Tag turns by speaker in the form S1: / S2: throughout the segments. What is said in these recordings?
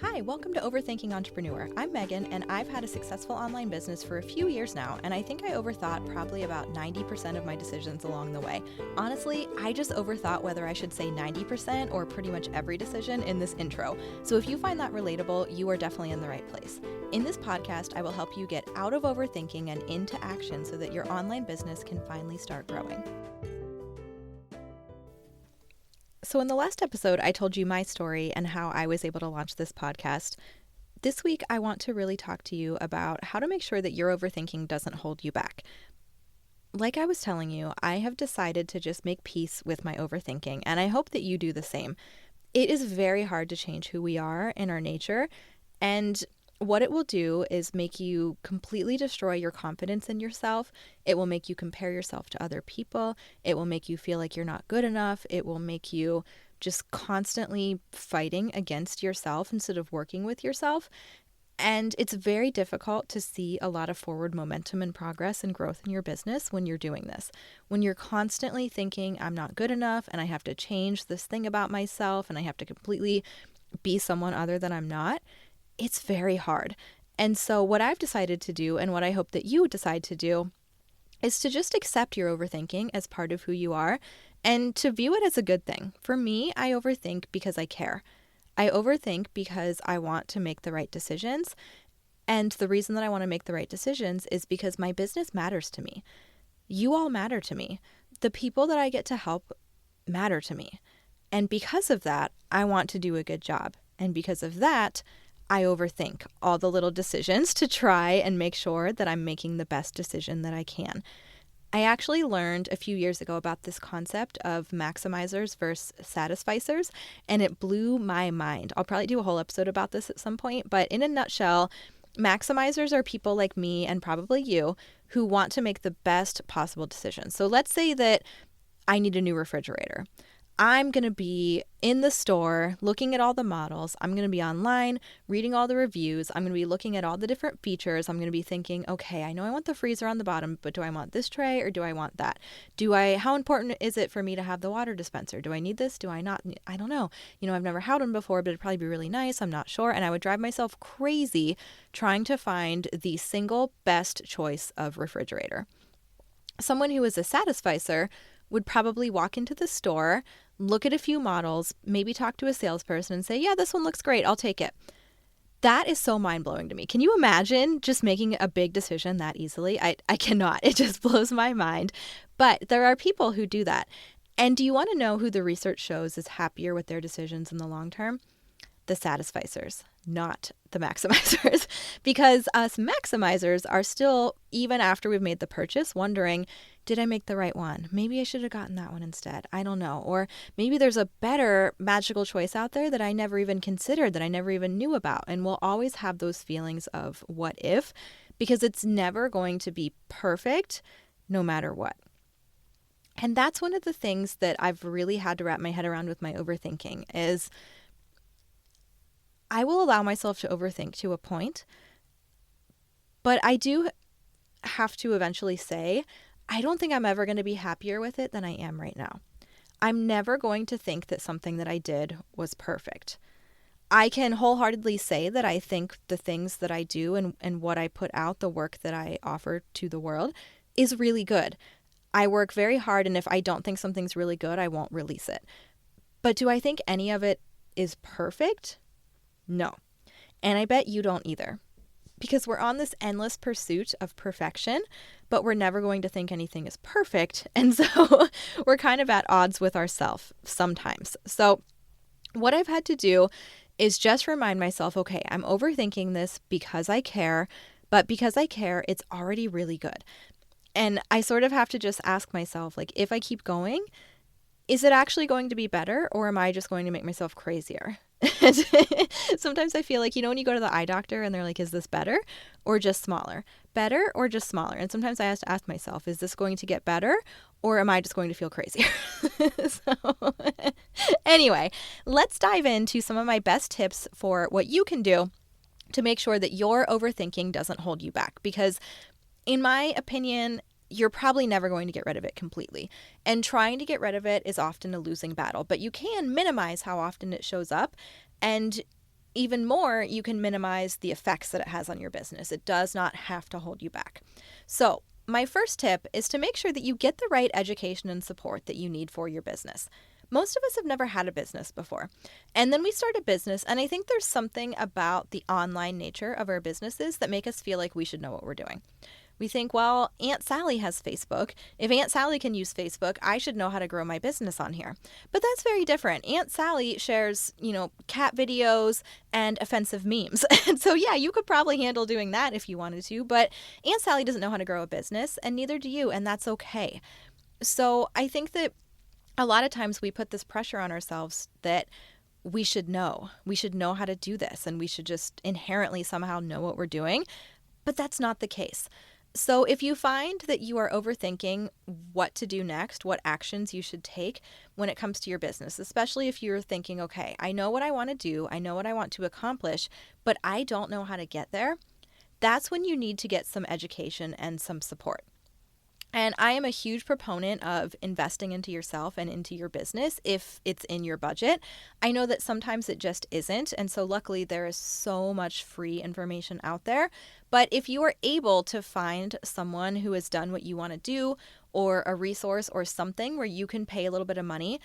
S1: Hi, welcome to Overthinking Entrepreneur. I'm Megan, and I've had a successful online business for a few years now, and I think I overthought probably about 90% of my decisions along the way. Honestly, I just overthought whether I should say 90% or pretty much every decision in this intro. So if you find that relatable, you are definitely in the right place. In this podcast, I will help you get out of overthinking and into action so that your online business can finally start growing. So in the last episode, I told you my story and how I was able to launch this podcast. This week, I want to really talk to you about how to make sure that your overthinking doesn't hold you back. Like I was telling you, I have decided to just make peace with my overthinking, and I hope that you do the same. It is very hard to change who we are in our nature, and what it will do is make you completely destroy your confidence in yourself. It will make you compare yourself to other people. It will make you feel like you're not good enough. It will make you just constantly fighting against yourself instead of working with yourself. And it's very difficult to see a lot of forward momentum and progress and growth in your business when you're doing this. When you're constantly thinking, I'm not good enough and I have to change this thing about myself and I have to completely be someone other than I'm not, it's very hard. And so what I've decided to do, and what I hope that you decide to do, is to just accept your overthinking as part of who you are and to view it as a good thing. For me, I overthink because I care. I overthink because I want to make the right decisions. And the reason that I want to make the right decisions is because my business matters to me. You all matter to me. The people that I get to help matter to me. And because of that, I want to do a good job. And because of that, I overthink all the little decisions to try and make sure that I'm making the best decision that I can. I actually learned a few years ago about this concept of maximizers versus satisficers, and it blew my mind. I'll probably do a whole episode about this at some point, but in a nutshell, maximizers are people like me and probably you who want to make the best possible decision. So let's say that I need a new refrigerator. I'm going to be in the store looking at all the models. I'm going to be online reading all the reviews. I'm going to be looking at all the different features. I'm going to be thinking, okay, I know I want the freezer on the bottom, but do I want this tray or do I want that? How important is it for me to have the water dispenser? Do I need this? Do I not? I don't know. I've never had one before, but it'd probably be really nice. I'm not sure. And I would drive myself crazy trying to find the single best choice of refrigerator. Someone who is a satisficer would probably walk into the store, look at a few models, maybe talk to a salesperson and say, yeah, this one looks great, I'll take it. That is so mind-blowing to me. Can you imagine just making a big decision that easily? I cannot. It just blows my mind. But there are people who do that. And do you want to know who the research shows is happier with their decisions in the long term? The satisficers, not the maximizers. Because us maximizers are still, even after we've made the purchase, wondering, did I make the right one? Maybe I should have gotten that one instead. I don't know. Or maybe there's a better magical choice out there that I never even considered, that I never even knew about. And we'll always have those feelings of what if, because it's never going to be perfect no matter what. And that's one of the things that I've really had to wrap my head around with my overthinking is I will allow myself to overthink to a point, but I do have to eventually say, I don't think I'm ever going to be happier with it than I am right now. I'm never going to think that something that I did was perfect. I can wholeheartedly say that I think the things that I do and what I put out, the work that I offer to the world is really good. I work very hard, and if I don't think something's really good, I won't release it. But do I think any of it is perfect? No. And I bet you don't either. Because we're on this endless pursuit of perfection, but we're never going to think anything is perfect. And so we're kind of at odds with ourselves sometimes. So what I've had to do is just remind myself, okay, I'm overthinking this because I care, but because I care, it's already really good. And I sort of have to just ask myself, like, if I keep going, is it actually going to be better, or am I just going to make myself crazier? Sometimes I feel like, when you go to the eye doctor and they're like, is this better or just smaller? Better or just smaller? And sometimes I have to ask myself, is this going to get better or am I just going to feel crazier? So anyway, let's dive into some of my best tips for what you can do to make sure that your overthinking doesn't hold you back. Because in my opinion, you're probably never going to get rid of it completely. And trying to get rid of it is often a losing battle, but you can minimize how often it shows up. And even more, you can minimize the effects that it has on your business. It does not have to hold you back. So, my first tip is to make sure that you get the right education and support that you need for your business. Most of us have never had a business before. And then we start a business, and I think there's something about the online nature of our businesses that make us feel like we should know what we're doing. We think, well, Aunt Sally has Facebook. If Aunt Sally can use Facebook, I should know how to grow my business on here. But that's very different. Aunt Sally shares, cat videos and offensive memes. And so, yeah, you could probably handle doing that if you wanted to, but Aunt Sally doesn't know how to grow a business, and neither do you, and that's okay. So I think that a lot of times we put this pressure on ourselves that we should know. We should know how to do this, and we should just inherently somehow know what we're doing. But that's not the case. So if you find that you are overthinking what to do next, what actions you should take when it comes to your business, especially if you're thinking, okay, I know what I want to do, I know what I want to accomplish, but I don't know how to get there, that's when you need to get some education and some support. And I am a huge proponent of investing into yourself and into your business if it's in your budget. I know that sometimes it just isn't. And so luckily there is so much free information out there. But if you are able to find someone who has done what you want to do, or a resource or something where you can pay a little bit of money,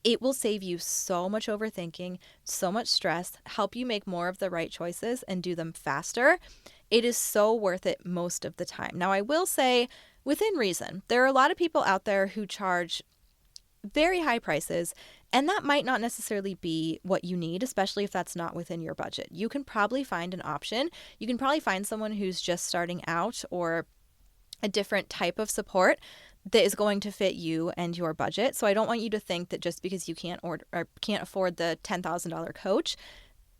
S1: it will save you so much overthinking, so much stress, help you make more of the right choices and do them faster. It is so worth it most of the time. Now, I will say, within reason, there are a lot of people out there who charge very high prices, and that might not necessarily be what you need, especially if that's not within your budget. You can probably find an option. You can probably find someone who's just starting out, or a different type of support that is going to fit you and your budget. So I don't want you to think that just because you can't afford the $10,000 coach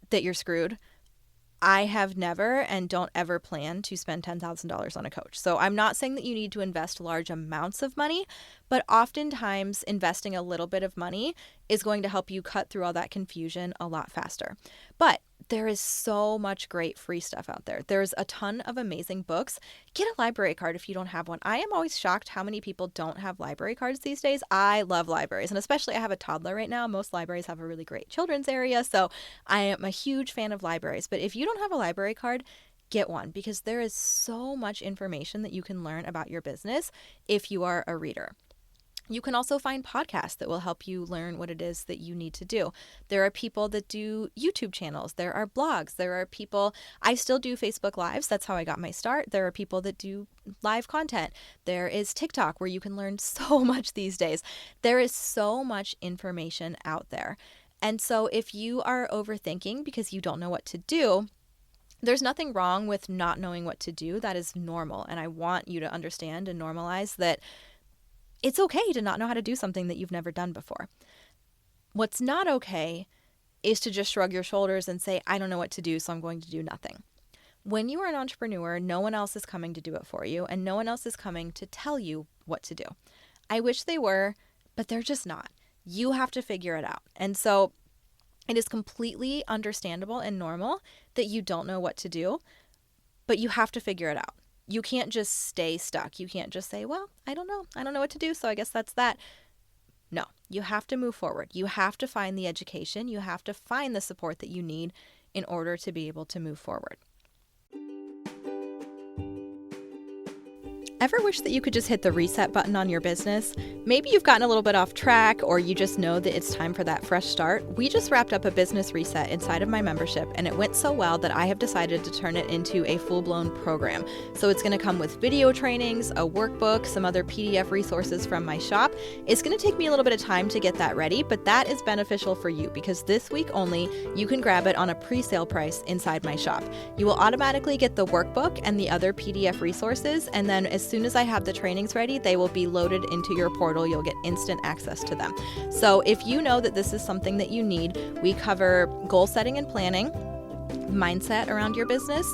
S1: that you're screwed. I have never and don't ever plan to spend $10,000 on a coach. So I'm not saying that you need to invest large amounts of money, but oftentimes investing a little bit of money is going to help you cut through all that confusion a lot faster. But there is so much great free stuff out there. There's a ton of amazing books. Get a library card if you don't have one. I am always shocked how many people don't have library cards these days. I love libraries, and especially I have a toddler right now. Most libraries have a really great children's area, so I am a huge fan of libraries. But if you don't have a library card, get one, because there is so much information that you can learn about your business if you are a reader. You can also find podcasts that will help you learn what it is that you need to do. There are people that do YouTube channels. There are blogs. There are people, I still do Facebook Lives. That's how I got my start. There are people that do live content. There is TikTok, where you can learn so much these days. There is so much information out there. And so if you are overthinking because you don't know what to do, there's nothing wrong with not knowing what to do. That is normal. And I want you to understand and normalize that it's okay to not know how to do something that you've never done before. What's not okay is to just shrug your shoulders and say, I don't know what to do, so I'm going to do nothing. When you are an entrepreneur, no one else is coming to do it for you, and no one else is coming to tell you what to do. I wish they were, but they're just not. You have to figure it out. And so it is completely understandable and normal that you don't know what to do, but you have to figure it out. You can't just stay stuck. You can't just say, well, I don't know what to do, so I guess that's that. No, you have to move forward. You have to find the education. You have to find the support that you need in order to be able to move forward. Ever wish that you could just hit the reset button on your business? Maybe you've gotten a little bit off track, or you just know that it's time for that fresh start. We just wrapped up a business reset inside of my membership, and it went so well that I have decided to turn it into a full-blown program. So it's going to come with video trainings, a workbook, some other PDF resources from my shop. It's going to take me a little bit of time to get that ready, but that is beneficial for you because this week only, you can grab it on a pre-sale price inside my shop. You will automatically get the workbook and the other PDF resources, and then as soon as I have the trainings ready, they will be loaded into your portal. You'll get instant access to them. So if you know that this is something that you need, we cover goal setting and planning, mindset around your business,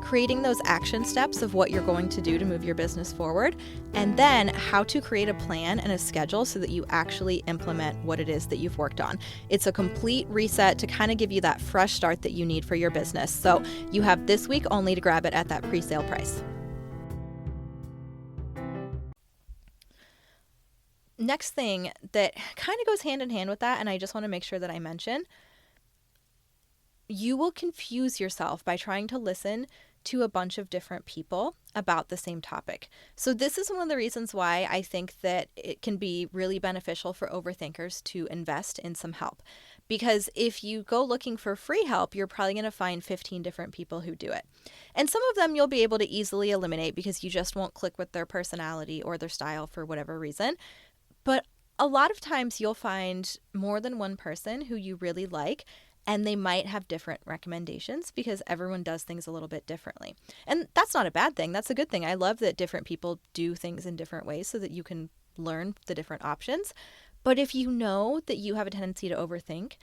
S1: creating those action steps of what you're going to do to move your business forward, and then how to create a plan and a schedule so that you actually implement what it is that you've worked on. It's a complete reset to kind of give you that fresh start that you need for your business. So you have this week only to grab it at that pre-sale price. Next thing that kind of goes hand in hand with that, and I just want to make sure that I mention, you will confuse yourself by trying to listen to a bunch of different people about the same topic. So this is one of the reasons why I think that it can be really beneficial for overthinkers to invest in some help. Because if you go looking for free help, you're probably going to find 15 different people who do it. And some of them you'll be able to easily eliminate because you just won't click with their personality or their style for whatever reason. But a lot of times you'll find more than one person who you really like, and they might have different recommendations because everyone does things a little bit differently. And that's not a bad thing. That's a good thing. I love that different people do things in different ways so that you can learn the different options. But if you know that you have a tendency to overthink,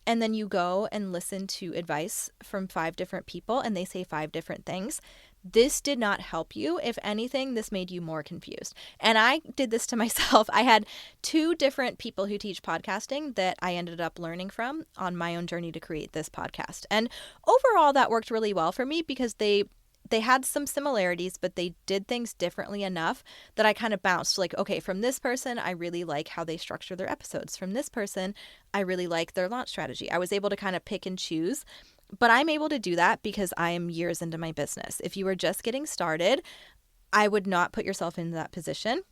S1: and then you go and listen to advice from 5 different people and they say 5 different things, this did not help you. If anything, this made you more confused. And I did this to myself. I had 2 different people who teach podcasting that I ended up learning from on my own journey to create this podcast. And overall, that worked really well for me because they had some similarities, but they did things differently enough that I kind of bounced like, okay, from this person, I really like how they structure their episodes. From this person, I really like their launch strategy. I was able to kind of pick and choose, but I'm able to do that because I am years into my business. If you were just getting started, I would not put yourself in that position.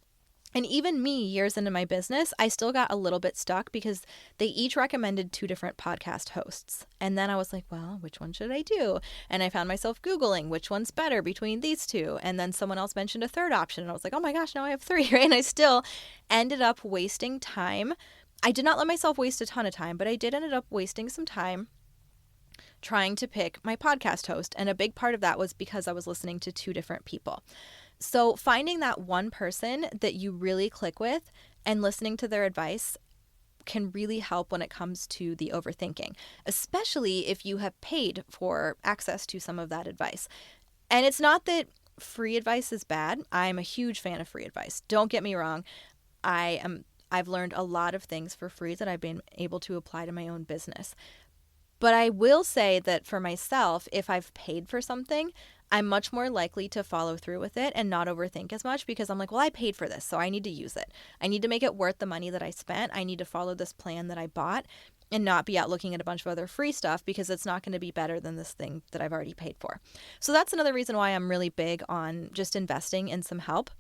S1: And even me, years into my business, I still got a little bit stuck because they each recommended 2 different podcast hosts. And then I was like, well, which one should I do? And I found myself Googling which one's better between these 2. And then someone else mentioned a third option. And I was like, oh my gosh, now I have 3, right? And I still ended up wasting time. I did not let myself waste a ton of time, but I did end up wasting some time trying to pick my podcast host. And a big part of that was because I was listening to 2 different people. So finding that one person that you really click with and listening to their advice can really help when it comes to the overthinking, especially if you have paid for access to some of that advice. And it's not that free advice is bad. I'm a huge fan of free advice. Don't get me wrong. I've learned a lot of things for free that I've been able to apply to my own business. But I will say that for myself, if I've paid for something, I'm much more likely to follow through with it and not overthink as much because I'm like, well, I paid for this, so I need to use it. I need to make it worth the money that I spent. I need to follow this plan that I bought and not be out looking at a bunch of other free stuff because it's not going to be better than this thing that I've already paid for. So that's another reason why I'm really big on just investing in some help.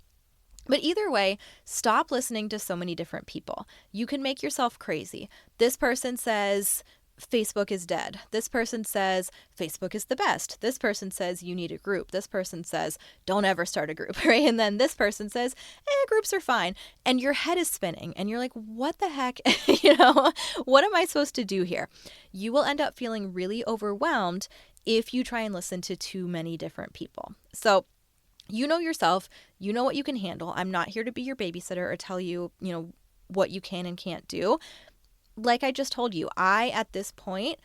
S1: But either way, stop listening to so many different people. You can make yourself crazy. This person says Facebook is dead. This person says Facebook is the best. This person says you need a group. This person says don't ever start a group, right? And then this person says, groups are fine. And your head is spinning and you're like, what the heck? What am I supposed to do here? You will end up feeling really overwhelmed if you try and listen to too many different people. So you know yourself, you know what you can handle. I'm not here to be your babysitter or tell you, what you can and can't do. Like I just told you, I, at this point,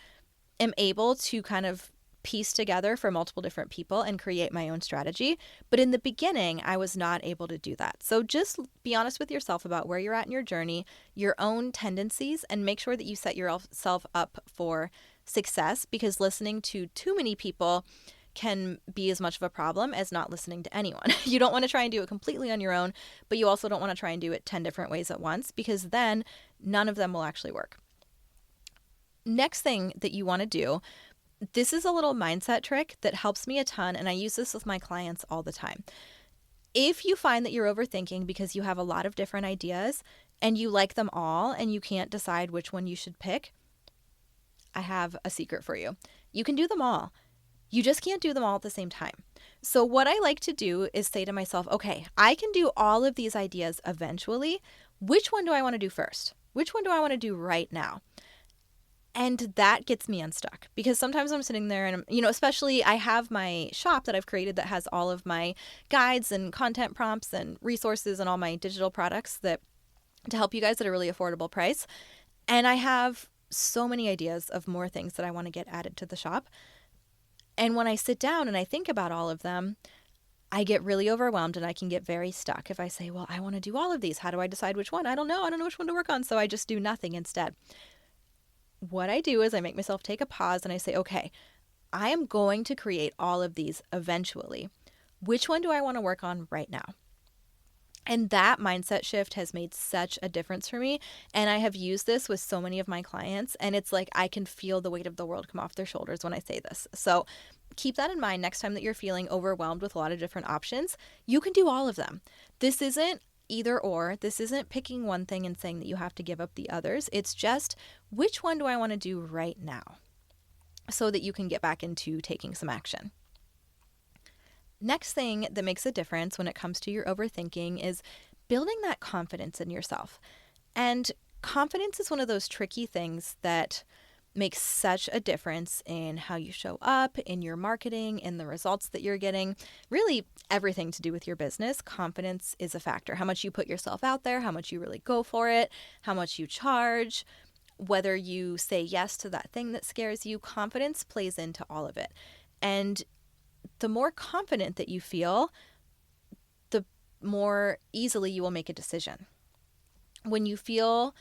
S1: am able to kind of piece together for multiple different people and create my own strategy. But in the beginning, I was not able to do that. So just be honest with yourself about where you're at in your journey, your own tendencies, and make sure that you set yourself up for success because listening to too many people can be as much of a problem as not listening to anyone. You don't want to try and do it completely on your own, but you also don't want to try and do it 10 different ways at once because then none of them will actually work. Next thing that you want to do, this is a little mindset trick that helps me a ton, and I use this with my clients all the time. If you find that you're overthinking because you have a lot of different ideas and you like them all and you can't decide which one you should pick, I have a secret for you. You can do them all. You just can't do them all at the same time. So what I like to do is say to myself, okay, I can do all of these ideas eventually. Which one do I want to do first? Which one do I want to do right now? And that gets me unstuck because sometimes I'm sitting there and, especially I have my shop that I've created that has all of my guides and content prompts and resources and all my digital products that to help you guys at a really affordable price. And I have so many ideas of more things that I want to get added to the shop. And when I sit down and I think about all of them, I get really overwhelmed and I can get very stuck. If I say, well, I want to do all of these, how do I decide which one? I don't know which one to work on. So I just do nothing instead. What I do is I make myself take a pause and I say, okay, I am going to create all of these eventually. Which one do I want to work on right now? And that mindset shift has made such a difference for me. And I have used this with so many of my clients. And it's like I can feel the weight of the world come off their shoulders when I say this. So keep that in mind next time that you're feeling overwhelmed with a lot of different options. You can do all of them. This isn't either or. This isn't picking one thing and saying that you have to give up the others. It's just, which one do I want to do right now so that you can get back into taking some action. Next thing that makes a difference when it comes to your overthinking is building that confidence in yourself. And confidence is one of those tricky things that makes such a difference in how you show up, in your marketing, in the results that you're getting, really everything to do with your business. Confidence is a factor. How much you put yourself out there, how much you really go for it, how much you charge, whether you say yes to that thing that scares you, confidence plays into all of it. And the more confident that you feel, the more easily you will make a decision. When you feel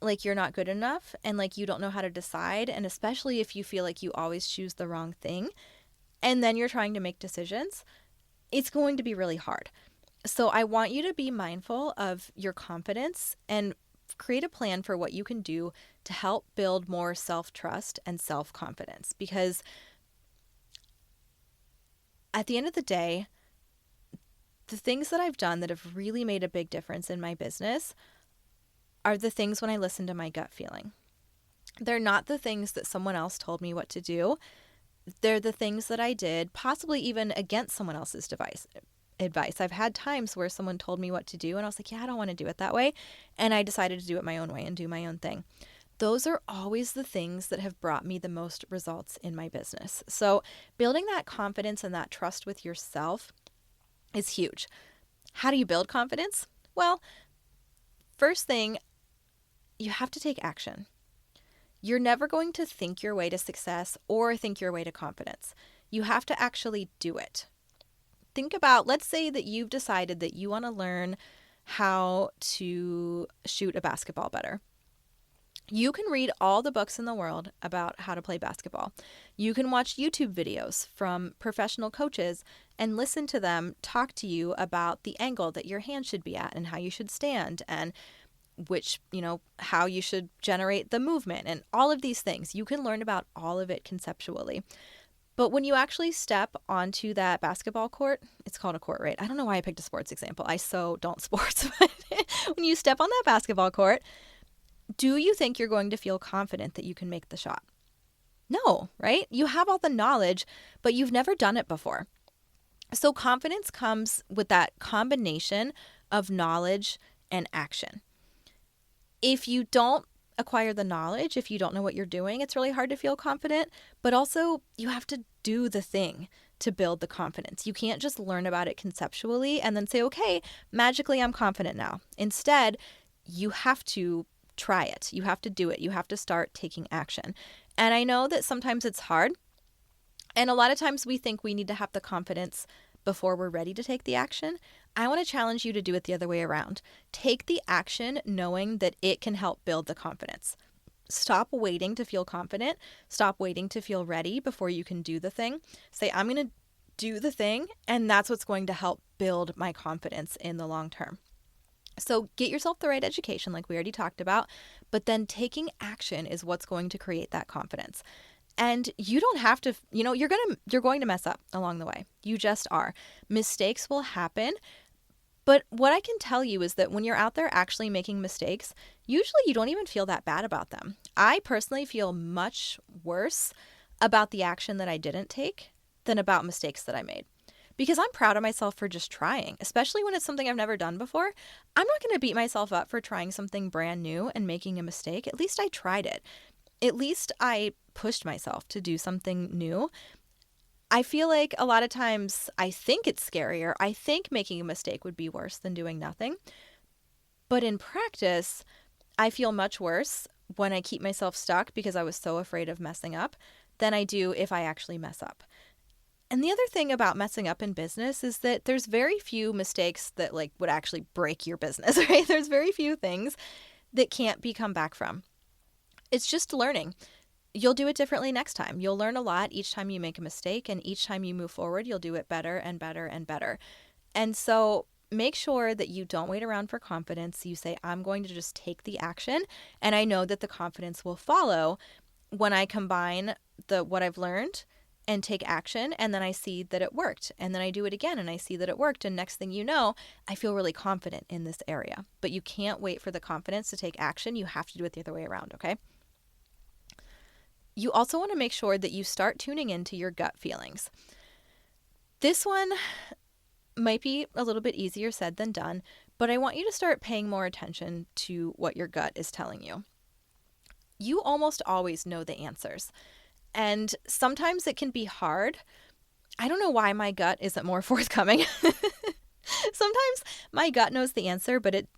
S1: like you're not good enough and like you don't know how to decide, and especially if you feel like you always choose the wrong thing, and then you're trying to make decisions, it's going to be really hard. So I want you to be mindful of your confidence and create a plan for what you can do to help build more self-trust and self-confidence, because at the end of the day, the things that I've done that have really made a big difference in my business are the things when I listen to my gut feeling. They're not the things that someone else told me what to do. They're the things that I did, possibly even against someone else's advice. I've had times where someone told me what to do and I was like, yeah, I don't want to do it that way. And I decided to do it my own way and do my own thing. Those are always the things that have brought me the most results in my business. So building that confidence and that trust with yourself is huge. How do you build confidence? Well, first thing, you have to take action. You're never going to think your way to success or think your way to confidence. You have to actually do it. Think about, let's say that you've decided that you want to learn how to shoot a basketball better. You can read all the books in the world about how to play basketball. You can watch YouTube videos from professional coaches and listen to them talk to you about the angle that your hand should be at and how you should stand and how you should generate the movement and all of these things. You can learn about all of it conceptually. But when you actually step onto that basketball court, it's called a court, right? I don't know why I picked a sports example. I so don't sports. But when you step on that basketball court, do you think you're going to feel confident that you can make the shot? No, right? You have all the knowledge, but you've never done it before. So confidence comes with that combination of knowledge and action. If you don't acquire the knowledge, if you don't know what you're doing, it's really hard to feel confident, but also you have to do the thing to build the confidence. You can't just learn about it conceptually and then say, okay, magically I'm confident now. Instead, you have to try it. You have to do it. You have to start taking action. And I know that sometimes it's hard. And a lot of times we think we need to have the confidence before we're ready to take the action. I want to challenge you to do it the other way around. Take the action knowing that it can help build the confidence. Stop waiting to feel confident. Stop waiting to feel ready before you can do the thing. Say, I'm going to do the thing, and that's what's going to help build my confidence in the long term. So get yourself the right education, like we already talked about, but then taking action is what's going to create that confidence. And you don't have to, you're going to mess up along the way. You just are. Mistakes will happen. But what I can tell you is that when you're out there actually making mistakes, usually you don't even feel that bad about them. I personally feel much worse about the action that I didn't take than about mistakes that I made. Because I'm proud of myself for just trying, especially when it's something I've never done before. I'm not going to beat myself up for trying something brand new and making a mistake. At least I tried it. At least I pushed myself to do something new. I feel like a lot of times I think it's scarier. I think making a mistake would be worse than doing nothing. But in practice, I feel much worse when I keep myself stuck because I was so afraid of messing up than I do if I actually mess up. And the other thing about messing up in business is that there's very few mistakes that would actually break your business, right? There's very few things that can't be come back from. It's just learning. You'll do it differently next time. You'll learn a lot each time you make a mistake, and each time you move forward, you'll do it better and better and better. And so make sure that you don't wait around for confidence. You say, I'm going to just take the action, and I know that the confidence will follow when I combine what I've learned and take action, and then I see that it worked, and then I do it again and I see that it worked, and next thing you know, I feel really confident in this area. But you can't wait for the confidence to take action. You have to do it the other way around, okay? You also want to make sure that you start tuning into your gut feelings. This one might be a little bit easier said than done, but I want you to start paying more attention to what your gut is telling you. You almost always know the answers, and sometimes it can be hard. I don't know why my gut isn't more forthcoming. Sometimes my gut knows the answer, but it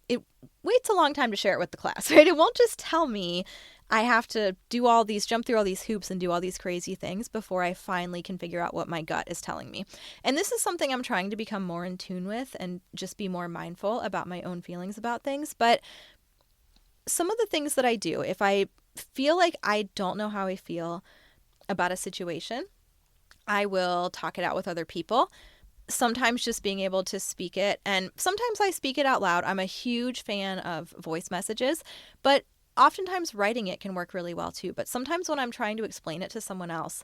S1: waits a long time to share it with the class, right? It won't just tell me. I have to jump through all these hoops and do all these crazy things before I finally can figure out what my gut is telling me. And this is something I'm trying to become more in tune with and just be more mindful about my own feelings about things. But some of the things that I do, if I feel like I don't know how I feel about a situation, I will talk it out with other people. Sometimes just being able to speak it, and sometimes I speak it out loud. I'm a huge fan of voice messages, but oftentimes writing it can work really well too. But sometimes when I'm trying to explain it to someone else,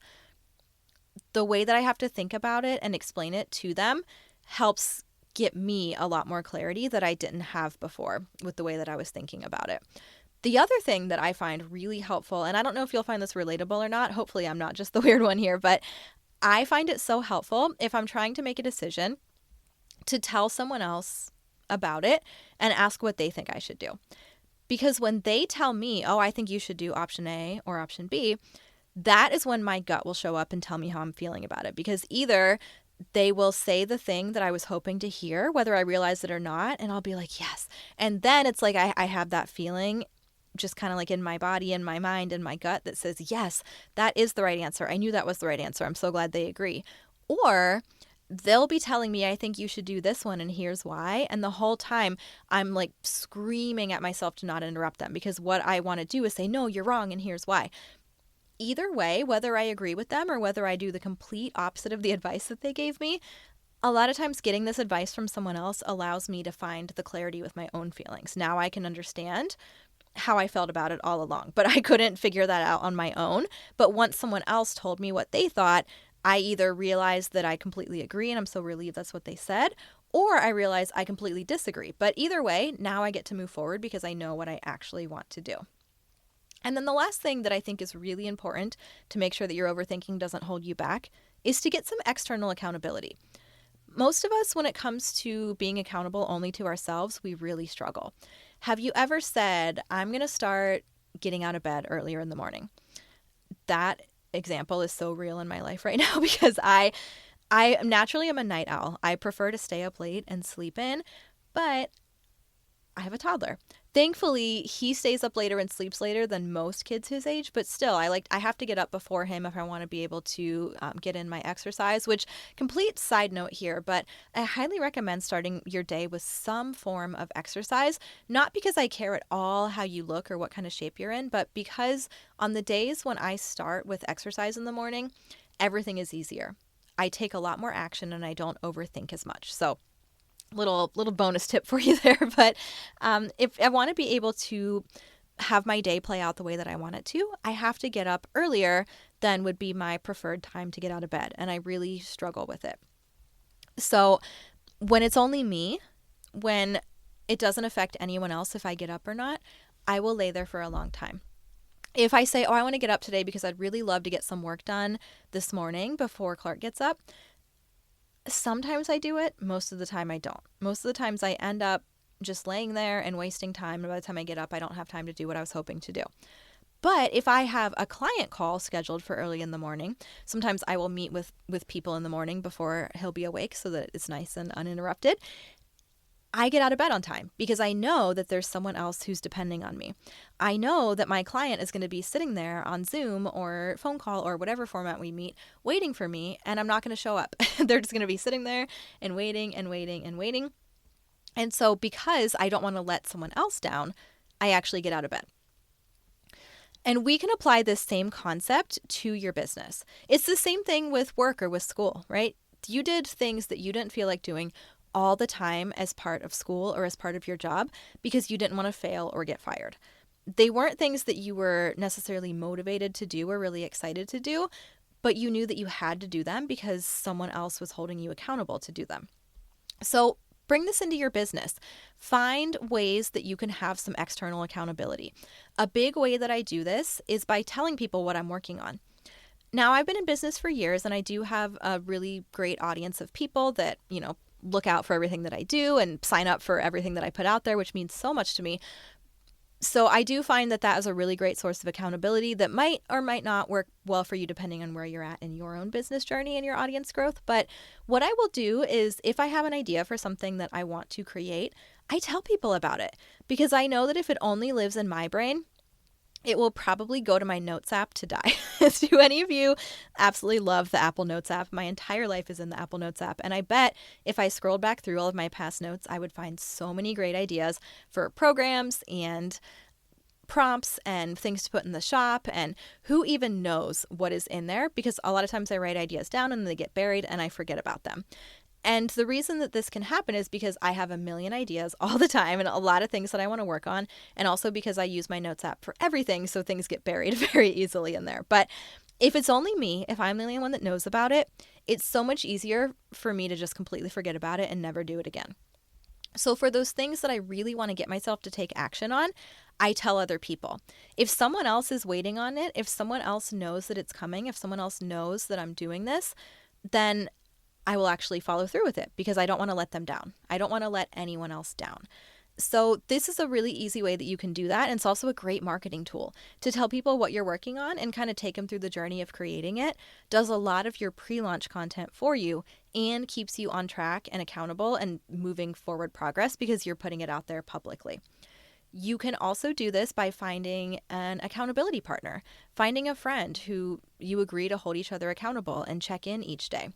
S1: the way that I have to think about it and explain it to them helps get me a lot more clarity that I didn't have before with the way that I was thinking about it. The other thing that I find really helpful, and I don't know if you'll find this relatable or not, hopefully I'm not just the weird one here, but I find it so helpful if I'm trying to make a decision to tell someone else about it and ask what they think I should do. Because when they tell me, oh, I think you should do option A or option B, that is when my gut will show up and tell me how I'm feeling about it. Because either they will say the thing that I was hoping to hear, whether I realize it or not, and I'll be like, yes. And then it's like I have that feeling just kind of like in my body, in my mind, in my gut that says, yes, that is the right answer. I knew that was the right answer. I'm so glad they agree. Or they'll be telling me, I think you should do this one, and here's why. And the whole time I'm like screaming at myself to not interrupt them, because what I want to do is say, no, you're wrong, and here's why. Either way, whether I agree with them or whether I do the complete opposite of the advice that they gave me, a lot of times getting this advice from someone else allows me to find the clarity with my own feelings. Now I can understand how I felt about it all along, but I couldn't figure that out on my own. But once someone else told me what they thought, I either realized that I completely agree and I'm so relieved that's what they said, or I realized I completely disagree. But either way, now I get to move forward because I know what I actually want to do. And then the last thing that I think is really important to make sure that your overthinking doesn't hold you back is to get some external accountability. Most of us, when it comes to being accountable only to ourselves, we really struggle. Have you ever said, I'm going to start getting out of bed earlier in the morning? That example is so real in my life right now because I naturally am a night owl. I prefer to stay up late and sleep in, but I have a toddler. Thankfully, he stays up later and sleeps later than most kids his age, but still, I have to get up before him if I want to be able to get in my exercise, which, complete side note here, but I highly recommend starting your day with some form of exercise, not because I care at all how you look or what kind of shape you're in, but because on the days when I start with exercise in the morning, everything is easier. I take a lot more action and I don't overthink as much. So little bonus tip for you there. But if I want to be able to have my day play out the way that I want it to, I have to get up earlier than would be my preferred time to get out of bed. And I really struggle with it. So when it's only me, when it doesn't affect anyone else if I get up or not, I will lay there for a long time. If I say, oh, I want to get up today because I'd really love to get some work done this morning before Clark gets up, sometimes I do it. Most of the time I don't. Most of the times I end up just laying there and wasting time. And by the time I get up, I don't have time to do what I was hoping to do. But if I have a client call scheduled for early in the morning, sometimes I will meet with people in the morning before he'll be awake so that it's nice and uninterrupted. I get out of bed on time because I know that there's someone else who's depending on me. I know that my client is going to be sitting there on Zoom or phone call or whatever format we meet waiting for me, and I'm not going to show up. They're just going to be sitting there and waiting and waiting and waiting. And so because I don't want to let someone else down, I actually get out of bed. And we can apply this same concept to your business. It's the same thing with work or with school, right? You did things that you didn't feel like doing, all the time as part of school or as part of your job because you didn't want to fail or get fired. They weren't things that you were necessarily motivated to do or really excited to do, but you knew that you had to do them because someone else was holding you accountable to do them. So bring this into your business. Find ways that you can have some external accountability. A big way that I do this is by telling people what I'm working on. Now, I've been in business for years, and I do have a really great audience of people that, look out for everything that I do and sign up for everything that I put out there, which means so much to me. So I do find that that is a really great source of accountability that might or might not work well for you depending on where you're at in your own business journey and your audience growth. But what I will do is if I have an idea for something that I want to create, I tell people about it because I know that if it only lives in my brain, it will probably go to my Notes app to die. Do any of you absolutely love the Apple Notes app? My entire life is in the Apple Notes app. And I bet if I scrolled back through all of my past notes, I would find so many great ideas for programs and prompts and things to put in the shop, and who even knows what is in there, because a lot of times I write ideas down and they get buried and I forget about them. And the reason that this can happen is because I have a million ideas all the time and a lot of things that I want to work on, and also because I use my Notes app for everything, so things get buried very easily in there. But if it's only me, if I'm the only one that knows about it, it's so much easier for me to just completely forget about it and never do it again. So for those things that I really want to get myself to take action on, I tell other people. If someone else is waiting on it, if someone else knows that it's coming, if someone else knows that I'm doing this, then I will actually follow through with it because I don't want to let them down. I don't want to let anyone else down. So this is a really easy way that you can do that. And it's also a great marketing tool to tell people what you're working on and kind of take them through the journey of creating it. Does a lot of your pre-launch content for you and keeps you on track and accountable and moving forward progress because you're putting it out there publicly. You can also do this by finding an accountability partner, finding a friend who you agree to hold each other accountable and check in each day.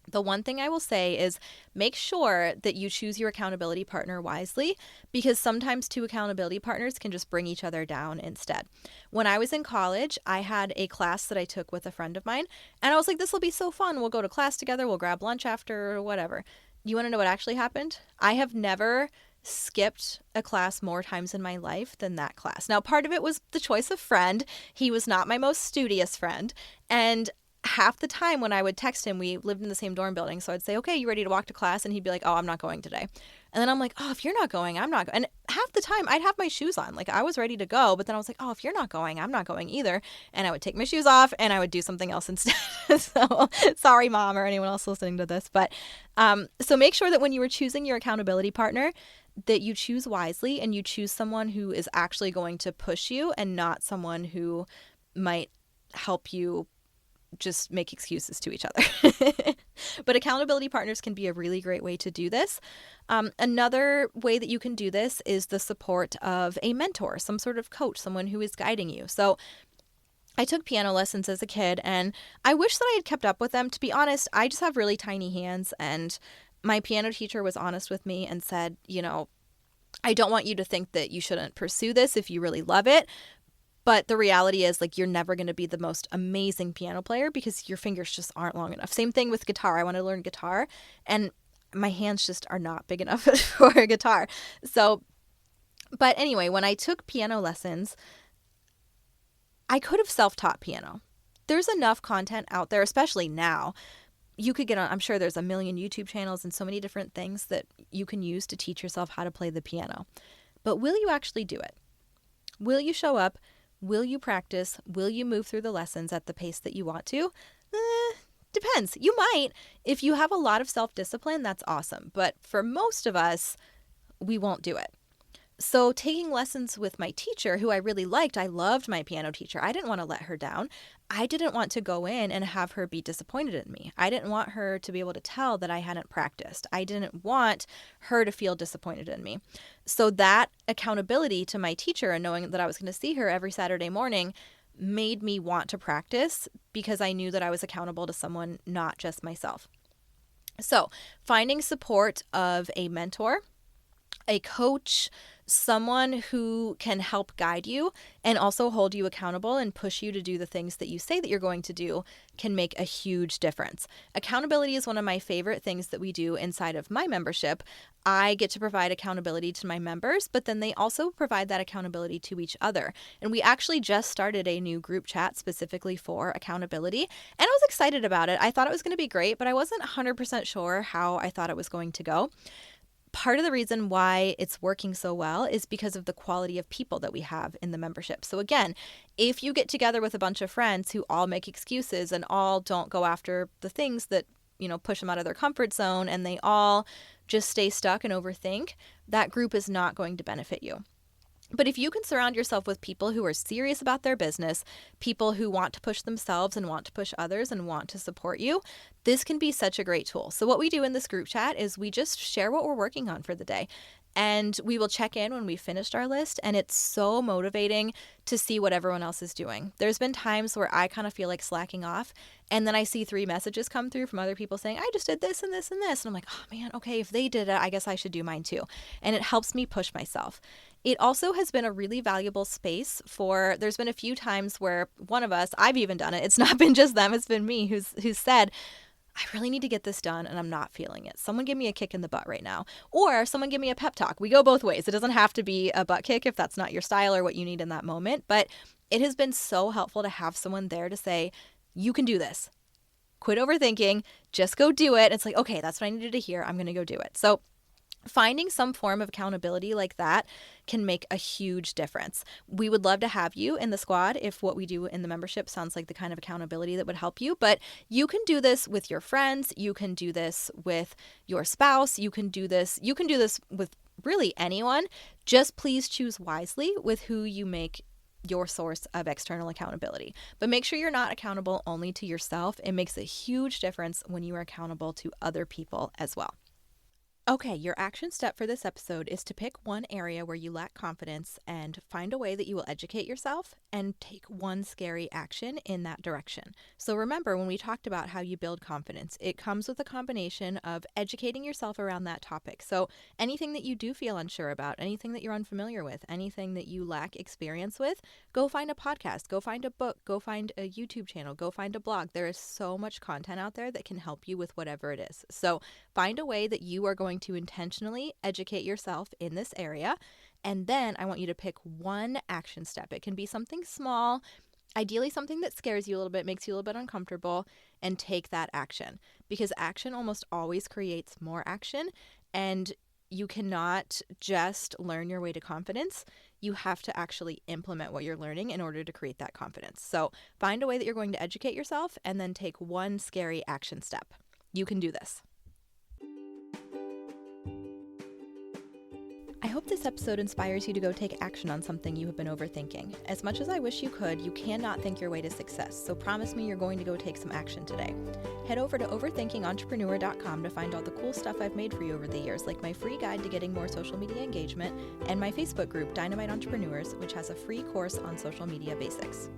S1: The one thing I will say is make sure that you choose your accountability partner wisely, because sometimes two accountability partners can just bring each other down instead. When I was in college, I had a class that I took with a friend of mine, and I was like, this will be so fun. We'll go to class together. We'll grab lunch after or whatever. You want to know what actually happened? I have never skipped a class more times in my life than that class. Now, part of it was the choice of friend. He was not my most studious friend, and half the time when I would text him, we lived in the same dorm building. So I'd say, okay, you ready to walk to class? And he'd be like, oh, I'm not going today. And then I'm like, oh, if you're not going, I'm not going. And half the time I'd have my shoes on. Like I was ready to go. But then I was like, oh, if you're not going, I'm not going either. And I would take my shoes off and I would do something else instead. So sorry, Mom, or anyone else listening to this. But so make sure that when you are choosing your accountability partner, that you choose wisely and you choose someone who is actually going to push you and not someone who might help you just make excuses to each other. But accountability partners can be a really great way to do this. Another way that you can do this is the support of a mentor, some sort of coach, someone who is guiding you. So I took piano lessons as a kid, and I wish that I had kept up with them. To be honest, I just have really tiny hands, and my piano teacher was honest with me and said, I don't want you to think that you shouldn't pursue this if you really love it. But the reality is, you're never going to be the most amazing piano player because your fingers just aren't long enough. Same thing with guitar. I want to learn guitar, and my hands just are not big enough for a guitar. So, but anyway, when I took piano lessons, I could have self-taught piano. There's enough content out there, especially now. You could get on, I'm sure there's a million YouTube channels and so many different things that you can use to teach yourself how to play the piano. But will you actually do it? Will you show up? Will you practice? Will you move through the lessons at the pace that you want to? Depends. You might. If you have a lot of self-discipline, that's awesome. But for most of us, we won't do it. So taking lessons with my teacher, who I really liked, I loved my piano teacher. I didn't want to let her down. I didn't want to go in and have her be disappointed in me. I didn't want her to be able to tell that I hadn't practiced. I didn't want her to feel disappointed in me. So that accountability to my teacher and knowing that I was going to see her every Saturday morning made me want to practice because I knew that I was accountable to someone, not just myself. So finding support of a mentor, a coach, someone who can help guide you and also hold you accountable and push you to do the things that you say that you're going to do can make a huge difference. Accountability is one of my favorite things that we do inside of my membership. I get to provide accountability to my members, but then they also provide that accountability to each other. And we actually just started a new group chat specifically for accountability, and I was excited about it. I thought it was going to be great, but I wasn't 100% sure how I thought it was going to go. Part of the reason why it's working so well is because of the quality of people that we have in the membership. So again, if you get together with a bunch of friends who all make excuses and all don't go after the things that, push them out of their comfort zone, and they all just stay stuck and overthink, that group is not going to benefit you. But if you can surround yourself with people who are serious about their business, people who want to push themselves and want to push others and want to support you, this can be such a great tool. So what we do in this group chat is we just share what we're working on for the day. And we will check in when we've finished our list, and it's so motivating to see what everyone else is doing. There's been times where I kind of feel like slacking off, and then I see 3 messages come through from other people saying, I just did this and this and this. And I'm like, oh man, okay, if they did it, I guess I should do mine too. And it helps me push myself. It also has been a really valuable space there's been a few times where one of us, I've even done it. It's not been just them, it's been me who's said, I really need to get this done and I'm not feeling it. Someone give me a kick in the butt right now. Or someone give me a pep talk. We go both ways. It doesn't have to be a butt kick if that's not your style or what you need in that moment. But it has been so helpful to have someone there to say, you can do this. Quit overthinking. Just go do it. It's like, okay, that's what I needed to hear. I'm going to go do it. So finding some form of accountability like that can make a huge difference. We would love to have you in the squad if what we do in the membership sounds like the kind of accountability that would help you. But you can do this with your friends. You can do this with your spouse. You can do this with really anyone. Just please choose wisely with who you make your source of external accountability. But make sure you're not accountable only to yourself. It makes a huge difference when you are accountable to other people as well. Okay, your action step for this episode is to pick one area where you lack confidence and find a way that you will educate yourself and take one scary action in that direction. So remember, when we talked about how you build confidence, it comes with a combination of educating yourself around that topic. So anything that you do feel unsure about, anything that you're unfamiliar with, anything that you lack experience with, go find a podcast, go find a book, go find a YouTube channel, go find a blog. There is so much content out there that can help you with whatever it is. So find a way that you are going to intentionally educate yourself in this area. And then I want you to pick one action step. It can be something small, ideally something that scares you a little bit, makes you a little bit uncomfortable, and take that action. Because action almost always creates more action. And you cannot just learn your way to confidence. You have to actually implement what you're learning in order to create that confidence. So find a way that you're going to educate yourself and then take one scary action step. You can do this. I hope this episode inspires you to go take action on something you have been overthinking. As much as I wish you could, you cannot think your way to success, so promise me you're going to go take some action today. Head over to overthinkingentrepreneur.com to find all the cool stuff I've made for you over the years, like my free guide to getting more social media engagement and my Facebook group, Dynamite Entrepreneurs, which has a free course on social media basics.